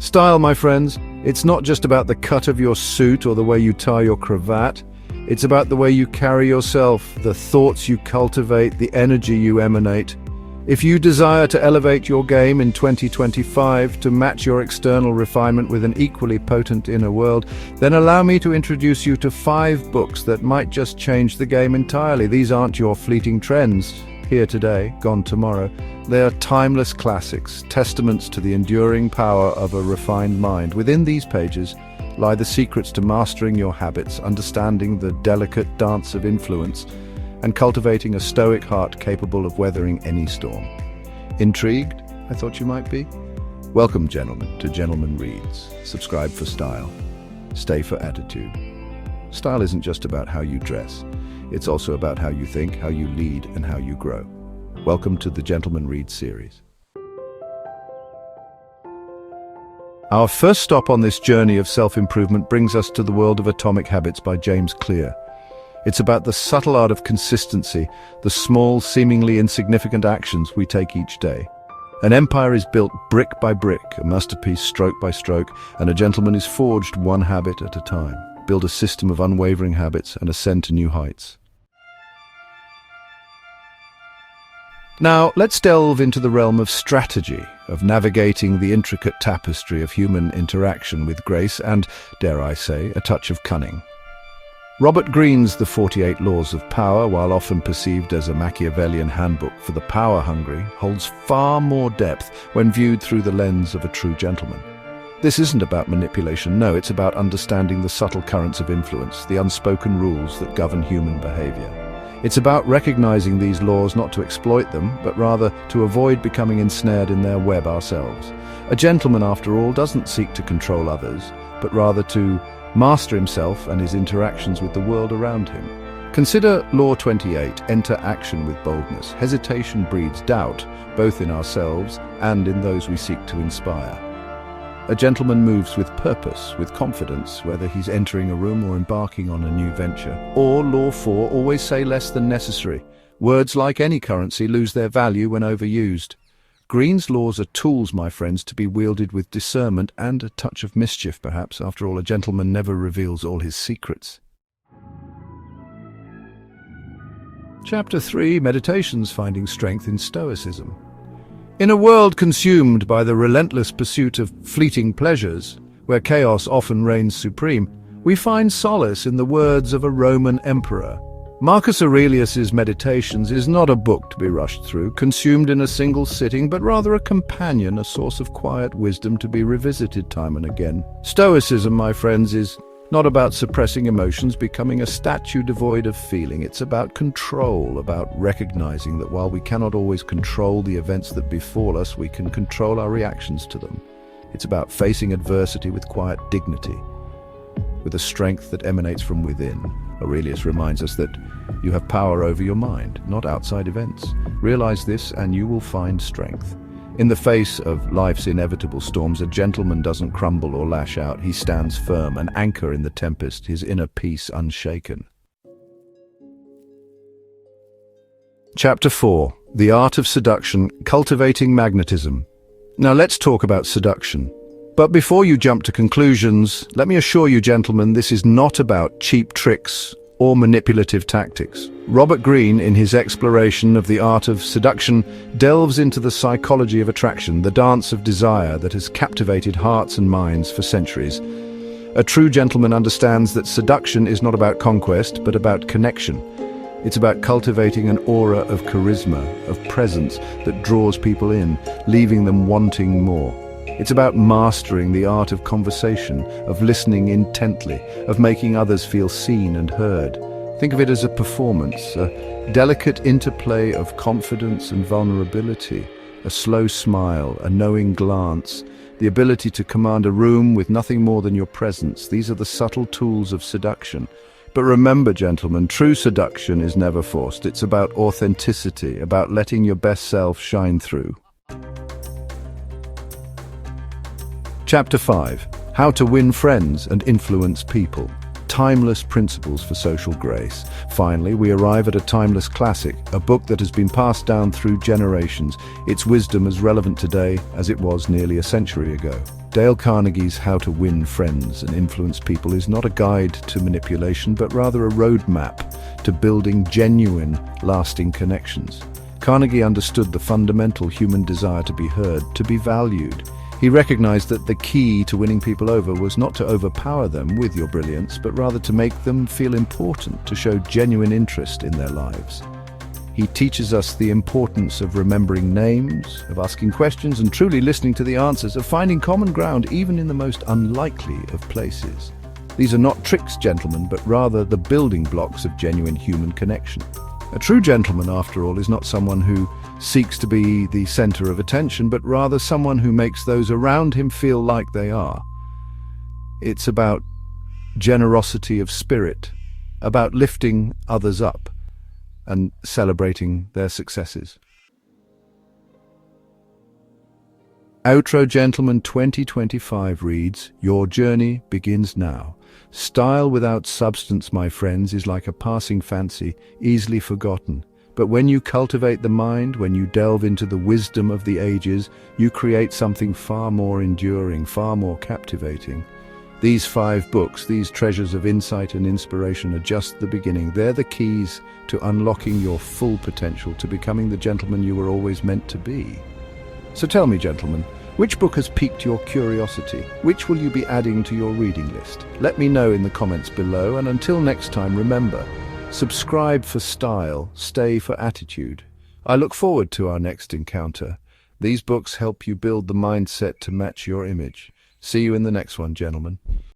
Style, my friends, it's not just about the cut of your suit or the way you tie your cravat. It's about the way you carry yourself, the thoughts you cultivate, the energy you emanate. If you desire to elevate your game in 2025 to match your external refinement with an equally potent inner world, then allow me to introduce you to 5 books that might just change the game entirely. These aren't your fleeting trends, here today, gone tomorrow. They are timeless classics, testaments to the enduring power of a refined mind. Within these pages lie the secrets to mastering your habits, understanding the delicate dance of influence, and cultivating a stoic heart capable of weathering any storm. Intrigued? I thought you might be. Welcome, gentlemen, to Gentleman Reads. Subscribe for style. Stay for attitude. Style isn't just about how you dress. It's also about how you think, how you lead, and how you grow. Welcome to the Gentleman Reads series. Our first stop on this journey of self-improvement brings us to the world of Atomic Habits by James Clear. It's about the subtle art of consistency, the small, seemingly insignificant actions we take each day. An empire is built brick by brick, a masterpiece stroke by stroke, and a gentleman is forged one habit at a time. Build a system of unwavering habits and ascend to new heights. Now, let's delve into the realm of strategy, of navigating the intricate tapestry of human interaction with grace and, dare I say, a touch of cunning. Robert Greene's The 48 Laws of Power, while often perceived as a Machiavellian handbook for the power-hungry, holds far more depth when viewed through the lens of a true gentleman. This isn't about manipulation, no, it's about understanding the subtle currents of influence, the unspoken rules that govern human behavior. It's about recognizing these laws not to exploit them, but rather to avoid becoming ensnared in their web ourselves. A gentleman, after all, doesn't seek to control others, but rather to master himself and his interactions with the world around him. Consider Law 28, enter action with boldness. Hesitation breeds doubt, both in ourselves and in those we seek to inspire. A gentleman moves with purpose, with confidence, whether he's entering a room or embarking on a new venture. Or Law 4, always say less than necessary. Words, like any currency, lose their value when overused. Greene's laws are tools, my friends, to be wielded with discernment and a touch of mischief, perhaps. After all, a gentleman never reveals all his secrets. Chapter 3, Meditations Finding Strength in Stoicism. In a world consumed by the relentless pursuit of fleeting pleasures, where chaos often reigns supreme, we find solace in the words of a Roman emperor. Marcus Aurelius's Meditations is not a book to be rushed through, consumed in a single sitting, but rather a companion, a source of quiet wisdom to be revisited time and again. Stoicism, my friends, is not about suppressing emotions, becoming a statue devoid of feeling. It's about control, about recognizing that while we cannot always control the events that befall us, we can control our reactions to them. It's about facing adversity with quiet dignity, with a strength that emanates from within. Aurelius reminds us that you have power over your mind, not outside events. Realize this and you will find strength. In the face of life's inevitable storms, a gentleman doesn't crumble or lash out. He stands firm, an anchor in the tempest, his inner peace unshaken. Chapter 4. The Art of Seduction, Cultivating Magnetism. Now let's talk about seduction. But before you jump to conclusions, let me assure you, gentlemen, this is not about cheap tricks or manipulative tactics. Robert Greene, in his exploration of the art of seduction, delves into the psychology of attraction, the dance of desire that has captivated hearts and minds for centuries. A true gentleman understands that seduction is not about conquest, but about connection. It's about cultivating an aura of charisma, of presence that draws people in, leaving them wanting more. It's about mastering the art of conversation, of listening intently, of making others feel seen and heard. Think of it as a performance, a delicate interplay of confidence and vulnerability, a slow smile, a knowing glance, the ability to command a room with nothing more than your presence. These are the subtle tools of seduction. But remember, gentlemen, true seduction is never forced. It's about authenticity, about letting your best self shine through. Chapter 5. How to Win Friends and Influence People. Timeless Principles for Social Grace. Finally, we arrive at a timeless classic, a book that has been passed down through generations, its wisdom as relevant today as it was nearly a century ago. Dale Carnegie's How to Win Friends and Influence People is not a guide to manipulation, but rather a roadmap to building genuine, lasting connections. Carnegie understood the fundamental human desire to be heard, to be valued. He recognized that the key to winning people over was not to overpower them with your brilliance, but rather to make them feel important, to show genuine interest in their lives. He teaches us the importance of remembering names, of asking questions and truly listening to the answers, of finding common ground even in the most unlikely of places. These are not tricks, gentlemen, but rather the building blocks of genuine human connection. A true gentleman, after all, is not someone who seeks to be the center of attention, but rather someone who makes those around him feel like they are. It's about generosity of spirit, about lifting others up and celebrating their successes. Outro Gentleman 2025 reads, "Your journey begins now. Style without substance, my friends, is like a passing fancy, easily forgotten. But when you cultivate the mind, when you delve into the wisdom of the ages, you create something far more enduring, far more captivating." These 5 books, these treasures of insight and inspiration, are just the beginning. They're the keys to unlocking your full potential, to becoming the gentleman you were always meant to be. So tell me, gentlemen, which book has piqued your curiosity? Which will you be adding to your reading list? Let me know in the comments below, and until next time, remember, subscribe for style, stay for attitude. I look forward to our next encounter. These books help you build the mindset to match your image. See you in the next one, gentlemen.